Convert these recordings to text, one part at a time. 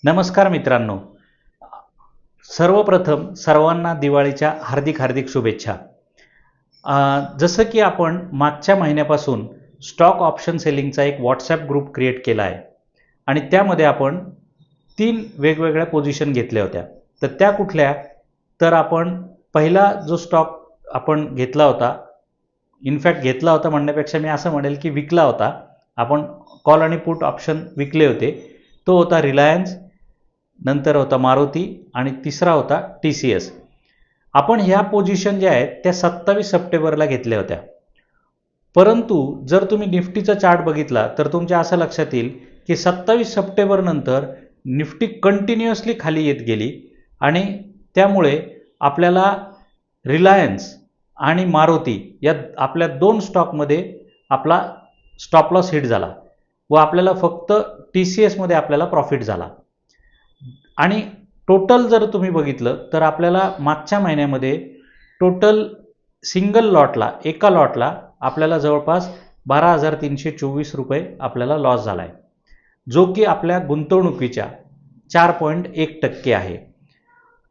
नमस्कार मित्रांनो, सर्वप्रथम सर्वांना दिवाळीच्या हार्दिक हार्दिक शुभेच्छा. जसं की आपण मागच्या महिन्यापासून स्टॉक ऑप्शन सेलिंगचा एक व्हॉट्सॲप ग्रुप क्रिएट केला आहे आणि त्यामध्ये आपण 3 वेगवेगळ्या पोझिशन घेतल्या होत्या. तर त्या कुठल्या? तर आपण पहिला जो स्टॉक आपण घेतला होता, इनफॅक्ट घेतला होता म्हणण्यापेक्षा मी असं म्हणेल की विकला होता. आपण कॉल आणि पुट ऑप्शन विकले होते. तो होता रिलायन्स, नंतर होता मारुती आणि तिसरा होता TCS. आपण ह्या पोझिशन ज्या आहेत त्या 27 सप्टेंबरला घेतल्या होत्या. परंतु जर तुम्ही निफ्टीचा चार्ट बघितला तर तुमच्या असं लक्षात येईल की 27 सप्टेंबर नंतर निफ्टी कंटिन्युअसली खाली येत गेली आणि त्यामुळे आपल्याला रिलायन्स आणि मारुती या आपल्या 2 स्टॉकमध्ये आपला स्टॉप लॉस हिट झाला व आपल्याला फक्त TCS मध्ये आपल्याला प्रॉफिट झाला. आणि टोटल जर तुम्ही बघितलं तर आपल्याला मागच्या महिन्यामध्ये टोटल सिंगल लॉटला एका लॉटला आपल्याला जवळपास 12,324 रुपये आपल्याला लॉस झाला आहे, जो की आपल्या गुंतवणुकीच्या 4.1% आहे.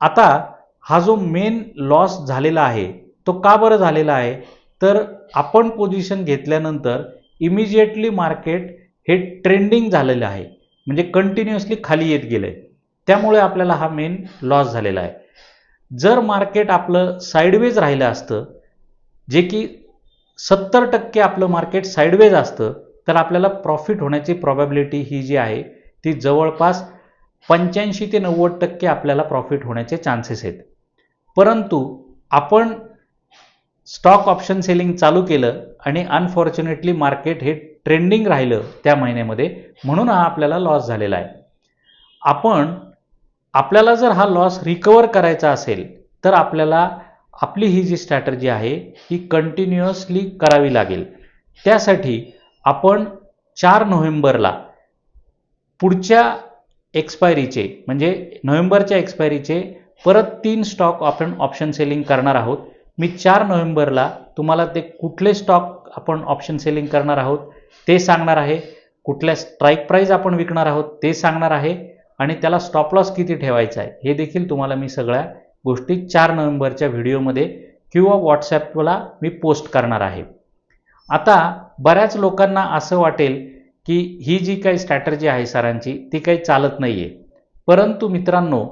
आता हा जो मेन लॉस झालेला आहे तो का बरं झालेला आहे? तर आपण पोझिशन घेतल्यानंतर इमिजिएटली मार्केट हे ट्रेंडिंग झालेलं आहे, म्हणजे कंटिन्युअसली खाली येत गेलं आहे. त्यामुळे आपल्याला हा मेन लॉस झालेला आहे. जर मार्केट आपलं साईडवेज राहिलं असतं, जे की 70% आपलं मार्केट साईडवेज असतं, तर आपल्याला प्रॉफिट होण्याची प्रॉबॅबिलिटी ही जी आहे ती जवळपास 85 ते 90% आपल्याला प्रॉफिट होण्याचे चान्सेस आहेत. परंतु आपण स्टॉक ऑप्शन सेलिंग चालू केलं आणि अनफॉर्च्युनेटली मार्केट हे ट्रेंडिंग राहिलं त्या महिन्यामध्ये, म्हणून हा आपल्याला लॉस झालेला आहे. आपल्याला जर हा लॉस रिकवर करायचा असेल तर आपल्याला आपली ही जी स्ट्रॅटर्जी आहे ही कंटिन्युअसली करावी लागेल. त्यासाठी आपण 4 नोव्हेंबरला पुढच्या एक्सपायरीचे म्हणजे नोव्हेंबरच्या एक्सपायरीचे परत 3 स्टॉक आपण ऑप्शन सेलिंग करणार आहोत. मी 4 नोव्हेंबरला तुम्हाला ते कुठले स्टॉक आपण ऑप्शन सेलिंग करणार आहोत ते सांगणार आहे, कुठल्या स्ट्राईक प्राईस आपण विकणार आहोत ते सांगणार आहे आणि त्याला स्टॉप लॉस किती ठेवायचा आहे हे देखील तुम्हाला मी सगळ्या गोष्टी 4 नोव्हेंबरच्या व्हिडिओमध्ये किंवा व्हॉट्सॲपला मी पोस्ट करणार आहे. आता बऱ्याच लोकांना असं वाटेल की ही जी काही स्ट्रॅटर्जी आहे सरांची ती काही चालत नाही आहे. परंतु मित्रांनो,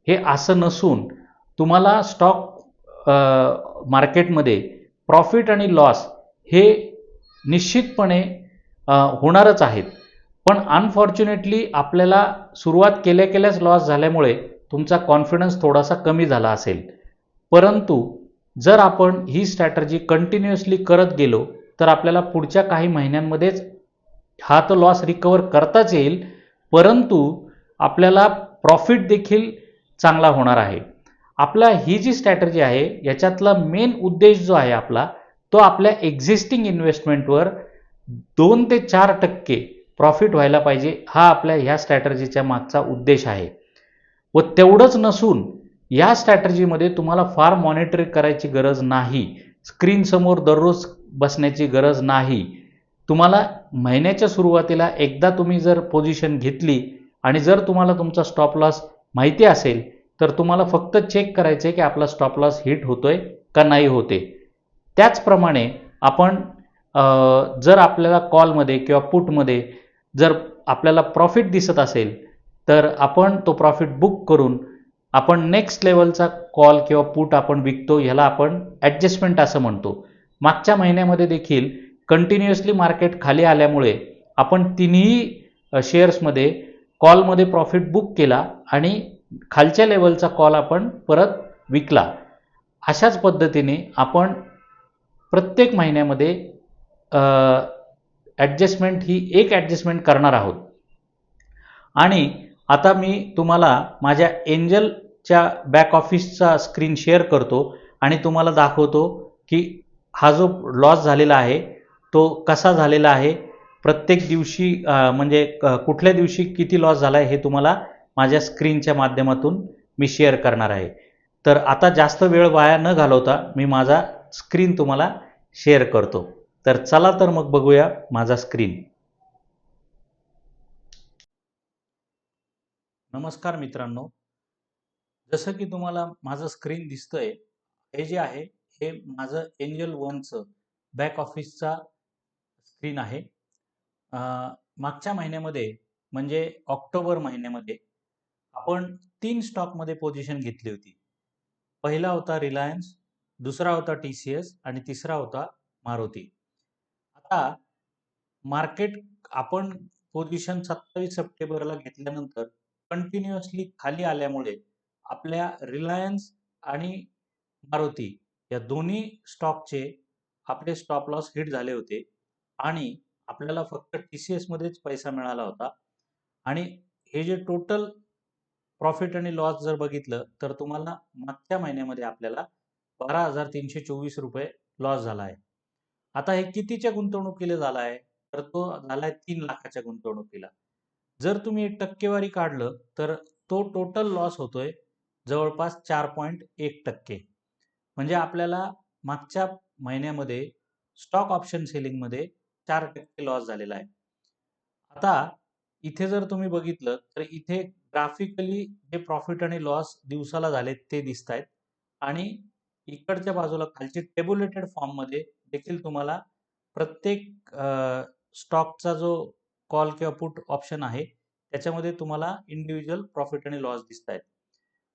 हे असं नसून तुम्हाला स्टॉक मार्केटमध्ये प्रॉफिट आणि लॉस हे निश्चितपणे होणारच आहेत. पण अनफॉर्च्युनेटली आपल्याला सुरुवात केल्याच लॉस झाल्यामुळे तुमचा कॉन्फिडन्स थोडासा कमी झाला असेल. परंतु जर आपण ही स्ट्रॅटर्जी कंटिन्युअसली करत गेलो तर आपल्याला पुढच्या काही महिन्यांमध्येच हा तो लॉस रिकवर करताच येईल, परंतु आपल्याला प्रॉफिट देखील चांगला होणार आहे. आपला ही जी स्ट्रॅटर्जी आहे याच्यातला मेन उद्देश जो आहे आपला, तो आपल्या एक्झिस्टिंग इन्व्हेस्टमेंटवर 2 ते 4% प्रॉफिट व्हायला पाहिजे, हा आपल्या ह्या स्ट्रॅटर्जीच्या मागचा उद्देश आहे. व तेवढंच नसून या स्ट्रॅटर्जीमध्ये तुम्हाला फार मॉनिटरिंग करायची गरज नाही, स्क्रीन समोर दररोज बसण्याची गरज नाही. तुम्हाला महिन्याच्या सुरुवातीला एकदा तुम्ही जर पोझिशन घेतली आणि जर तुम्हाला तुमचा स्टॉप लॉस माहिती असेल तर तुम्हाला फक्त चेक करायचं आहे की आपला स्टॉप लॉस हिट होतोय का नाही होते. त्याचप्रमाणे आपण जर आपल्याला कॉलमध्ये किंवा पुटमध्ये जर आपल्याला प्रॉफिट दिसत असेल तर आपण तो प्रॉफिट बुक करून आपण नेक्स्ट लेवलचा कॉल किंवा पुट आपण विकतो, ह्याला आपण ॲडजस्टमेंट असं म्हणतो. मागच्या महिन्यामध्ये देखील कंटिन्युअसली मार्केट खाली आल्यामुळे आपण तिन्ही शेअर्समध्ये कॉलमध्ये प्रॉफिट बुक केला आणि खालच्या लेवलचा कॉल आपण परत विकला. अशाच पद्धतीने आपण प्रत्येक महिन्यामध्ये ॲडजस्टमेंट ही एक ॲडजस्टमेंट करणार आहोत. आणि आता मी तुम्हाला माझ्या एंजलच्या बॅक ऑफिसचा स्क्रीन शेअर करतो आणि तुम्हाला दाखवतो की हा जो लॉस झालेला आहे तो कसा झालेला आहे, प्रत्येक दिवशी म्हणजे कुठल्या दिवशी किती लॉस झाला आहे हे तुम्हाला माझ्या स्क्रीनच्या माध्यमातून मी शेअर करणार आहे. तर आता जास्त वेळ वाया न घालवता मी माझा स्क्रीन तुम्हाला शेअर करतो. तर चला तर मग बघूया माझा स्क्रीन. नमस्कार मित्रांनो. जसं की तुम्हाला माझं स्क्रीन दिसतंय, हे जे आहे हे माझं एंजल वनचं बॅक ऑफिसचा स्क्रीन आहे. अ, मागच्या महिन्यामध्ये म्हणजे ऑक्टोबर महिन्यामध्ये आपण 3 स्टॉकमध्ये पोझिशन घेतली होती. पहिला होता रिलायन्स, दुसरा होता TCS आणि तिसरा होता मारुती. आता मार्केट आपण पोझिशन 27 सप्टेंबरला घेतल्यानंतर कंटिन्युअसली खाली आल्यामुळे आपल्या रिलायन्स आणि मारुती या दोन्ही स्टॉकचे आपले स्टॉप लॉस हिट झाले होते आणि आपल्याला फक्त TCS मध्येच पैसा मिळाला होता. आणि हे जे टोटल प्रॉफिट आणि लॉस जर बघितलं तर तुम्हाला मागच्या महिन्यामध्ये आपल्याला ₹12,324 लॉस झाला आहे. आता हे कितीच्या गुंतवणुकीला झाला आहे? तर तो झालाय 3,00,000च्या गुंतवणुकीला. जर तुम्ही टक्केवारी काढलं तर तो टोटल लॉस होतोय जवळपास 4.1%. म्हणजे आपल्याला मागच्या महिन्यामध्ये स्टॉक ऑप्शन सेलिंगमध्ये 4% लॉस झालेला आहे. आता इथे जर तुम्ही बघितलं तर इथे ग्राफिकली जे प्रॉफिट आणि लॉस दिवसाला झालेत ते दिसत आहेत आणि इकडच्या बाजूला खालची टेब्युलेटेड फॉर्ममध्ये देखील तुम्हाला प्रत्येक स्टॉकचा जो कॉल किंवा पुट ऑप्शन आहे त्याच्यामध्ये तुम्हाला इंडिव्हिज्युअल प्रॉफिट आणि लॉस दिसत आहेत.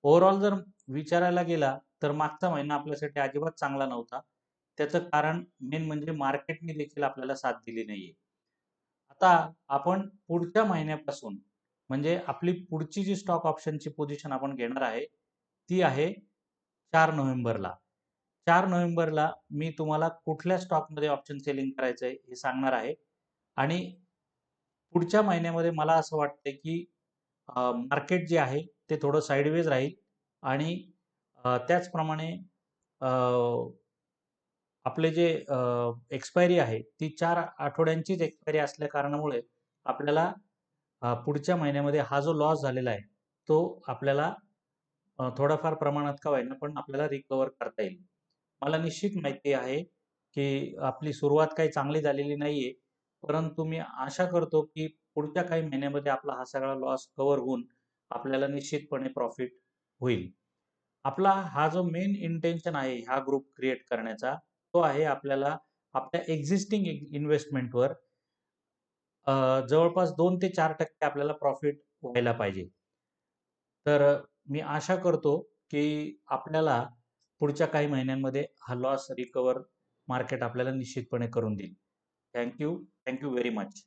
ओव्हरऑल जर विचारायला गेला तर मागचा महिना आपल्यासाठी अजिबात चांगला नव्हता. त्याचं कारण मेन म्हणजे मार्केटने देखील आपल्याला साथ दिली नाहीये. आता आपण पुढच्या महिन्यापासून म्हणजे आपली पुढची जी स्टॉक ऑप्शनची पोझिशन आपण घेणार आहे ती आहे 4 नोव्हेंबरला. 4 नोव्हेंबरला मी तुम्हाला कुठल्या स्टॉकमध्ये ऑप्शन सेलिंग करायचंय हे सांगणार आहे आणि पुढच्या महिन्यामध्ये मला असं वाटतंय की मार्केट जे आहे ते थोडं साइडवेज राहील आणि त्याचप्रमाणे अ, आपले जे एक्सपायरी आहे ती 4 आठवड्यांचीच एक्सपायरी असल्या कारणामुळे आपल्याला पुढच्या महिन्यामध्ये हा जो लॉस झालेला आहे तो आपल्याला थोड्याफार प्रमाणात का होईना पण आपल्याला रिकव्हर करता येईल. मला निश्चित माहिती आहे की आपली सुरुवात काही चांगली झालेली नाहीये. परंतु मी आशा करतो की पुढच्या काही महिन्यामध्ये आपला हा सगळा लॉस कव्हर होऊन आपल्याला निश्चितपणे प्रॉफिट होईल. आपला हा जो मेन इंटेन्शन आहे हा ग्रुप क्रिएट करण्याचा, तो आहे आपल्याला आपल्या एक्झिस्टिंग इन्व्हेस्टमेंटवर जवळपास 2 ते 4% आपल्याला प्रॉफिट व्हायला पाहिजे. तर मी आशा करतो की आपल्याला पुढच्या काही महिन्यांमध्ये हा लॉस रिकव्हर मार्केट आपल्याला निश्चितपणे करून देईल. Thank you. Thank you very much.